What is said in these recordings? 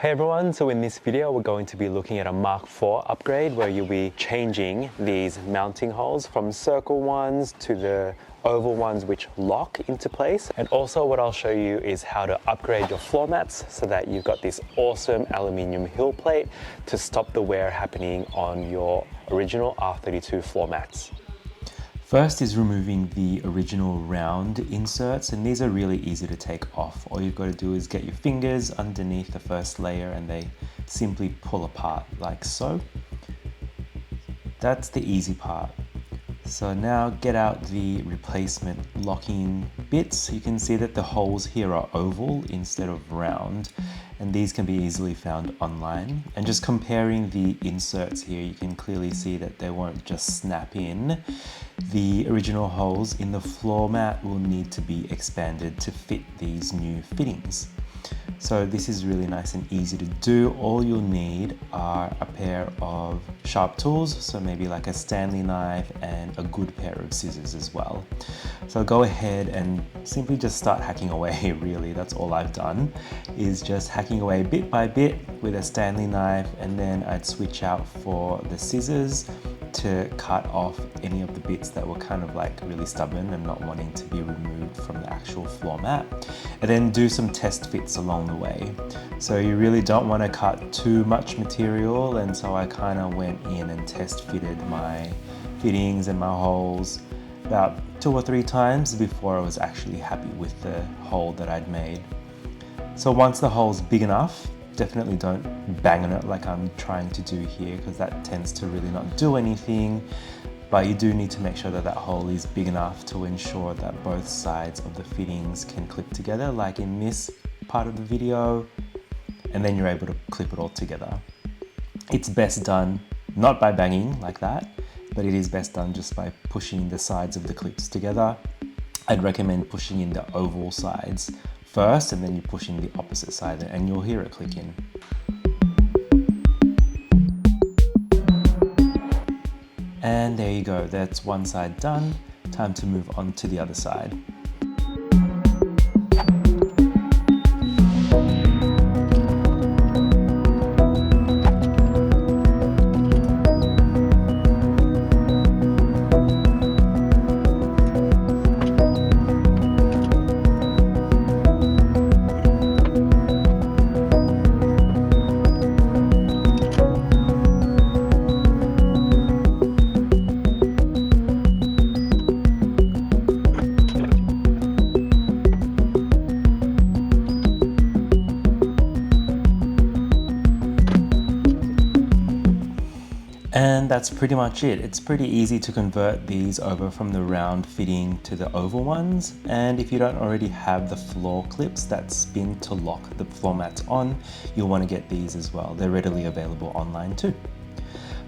Hey everyone, so in this video we're going to be looking at a Mk4 upgrade where you'll be changing these mounting holes from circle ones to the oval ones which lock into place. And also what I'll show you is how to upgrade your floor mats so that you've got this awesome aluminium heel plate to stop the wear happening on your original R32 floor mats. First is removing the original round inserts, and these are really easy to take off. All you've got to do is get your fingers underneath the first layer and they simply pull apart like so. That's the easy part. So now get out the replacement locking bits. You can see that the holes here are oval instead of round, and these can be easily found online. And just comparing the inserts here, you can clearly see that they won't just snap in. The original holes in the floor mat will need to be expanded to fit these new fittings. So this is really nice and easy to do. All you'll need are a pair of sharp tools, so maybe like a Stanley knife and a good pair of scissors as well. So go ahead and simply just start hacking away, really. That's all I've done, is just hacking away bit by bit with a Stanley knife, and then I'd switch out for the scissors to cut off any of the bits that were kind of like really stubborn and not wanting to be removed from the actual floor mat, and then do some test fits along the way. So you really don't want to cut too much material, and so I kind of went in and test fitted my fittings and my holes about 2 or 3 times before I was actually happy with the hole that I'd made. So once the hole's big enough, definitely don't bang on it like I'm trying to do here, because that tends to really not do anything. But you do need to make sure that that hole is big enough to ensure that both sides of the fittings can clip together, like in this part of the video, and then you're able to clip it all together. It's best done not by banging like that, but it is best done just by pushing the sides of the clips together. I'd recommend pushing in the oval sides first, and then you push in the opposite side, and you'll hear it click in. And there you go, that's one side done. Time to move on to the other side. And that's pretty much it. It's pretty easy to convert these over from the round fitting to the oval ones. And if you don't already have the floor clips that spin to lock the floor mats on, you'll want to get these as well. They're readily available online too.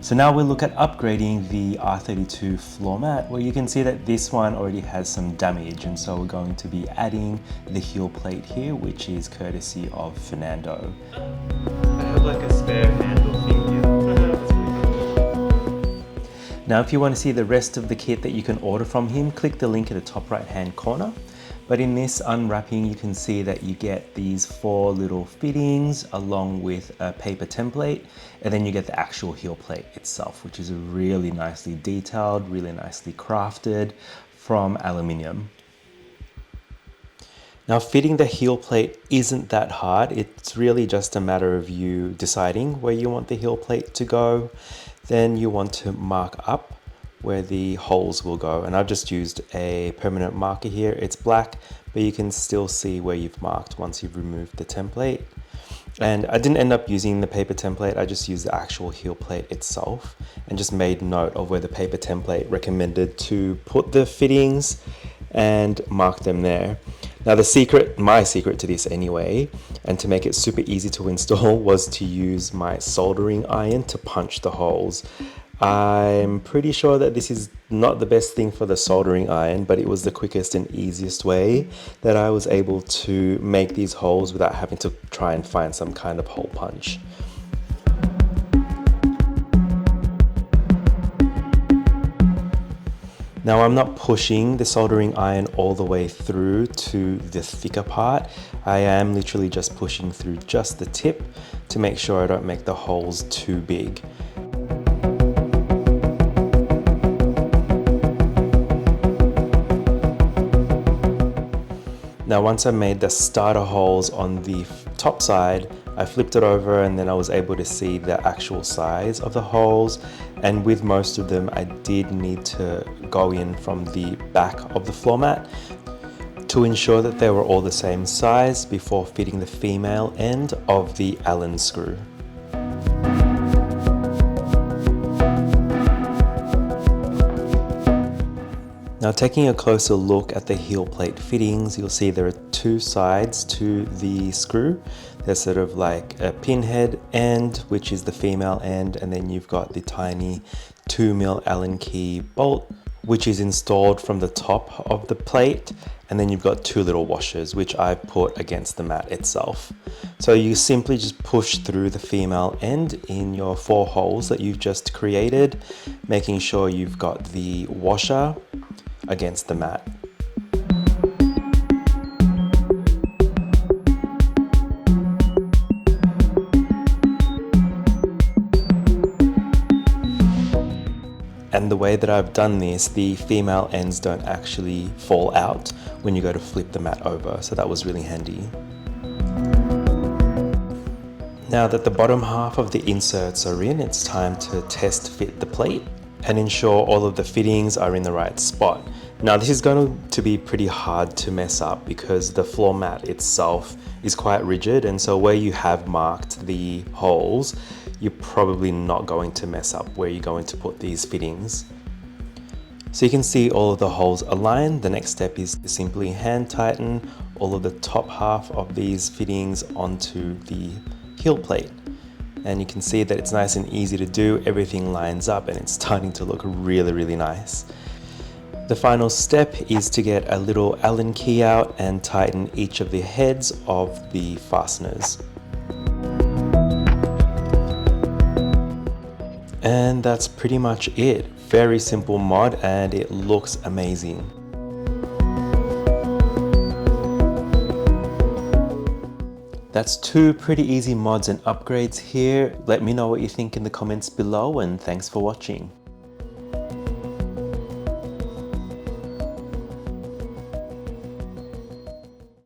So now we'll look at upgrading the R32 floor mat, where you can see that this one already has some damage, and so we're going to be adding the heel plate here, which is courtesy of Fernando. I have like a spare handle thing here. Now, if you want to see the rest of the kit that you can order from him, click the link in the top right hand corner. But in this unwrapping, you can see that you get these 4 little fittings along with a paper template, and then you get the actual heel plate itself, which is really nicely detailed, really nicely crafted from aluminium. Now, fitting the heel plate isn't that hard. It's really just a matter of you deciding where you want the heel plate to go. Then you want to mark up where the holes will go. And I've just used a permanent marker here. It's black, but you can still see where you've marked once you've removed the template. And I didn't end up using the paper template. I just used the actual heel plate itself and just made note of where the paper template recommended to put the fittings and mark them there. Now my secret to this anyway, and to make it super easy to install, was to use my soldering iron to punch the holes. I'm pretty sure that this is not the best thing for the soldering iron, but it was the quickest and easiest way that I was able to make these holes without having to try and find some kind of hole punch. Now, I'm not pushing the soldering iron all the way through to the thicker part. I am literally just pushing through just the tip to make sure I don't make the holes too big. Now once I made the starter holes on the top side, I flipped it over and then I was able to see the actual size of the holes, and with most of them I did need to go in from the back of the floor mat to ensure that they were all the same size before fitting the female end of the Allen screw. Now taking a closer look at the heel plate fittings, you'll see there are two sides to the screw. There's sort of like a pinhead end, which is the female end, and then you've got the tiny 2mm Allen key bolt, which is installed from the top of the plate, and then you've got two little washers, which I've put against the mat itself. So you simply just push through the female end in your 4 holes that you've just created, making sure you've got the washer against the mat. And the way that I've done this, the female ends don't actually fall out when you go to flip the mat over, so that was really handy. Now that the bottom half of the inserts are in, it's time to test fit the plate and ensure all of the fittings are in the right spot. Now this is going to be pretty hard to mess up because the floor mat itself is quite rigid, and so where you have marked the holes, you're probably not going to mess up where you're going to put these fittings. So you can see all of the holes aligned. The next step is to simply hand tighten all of the top half of these fittings onto the heel plate. And you can see that it's nice and easy to do. Everything lines up and it's starting to look really, really nice. The final step is to get a little Allen key out and tighten each of the heads of the fasteners. And that's pretty much it. Very simple mod and it looks amazing. That's 2 pretty easy mods and upgrades here. Let me know what you think in the comments below, and thanks for watching.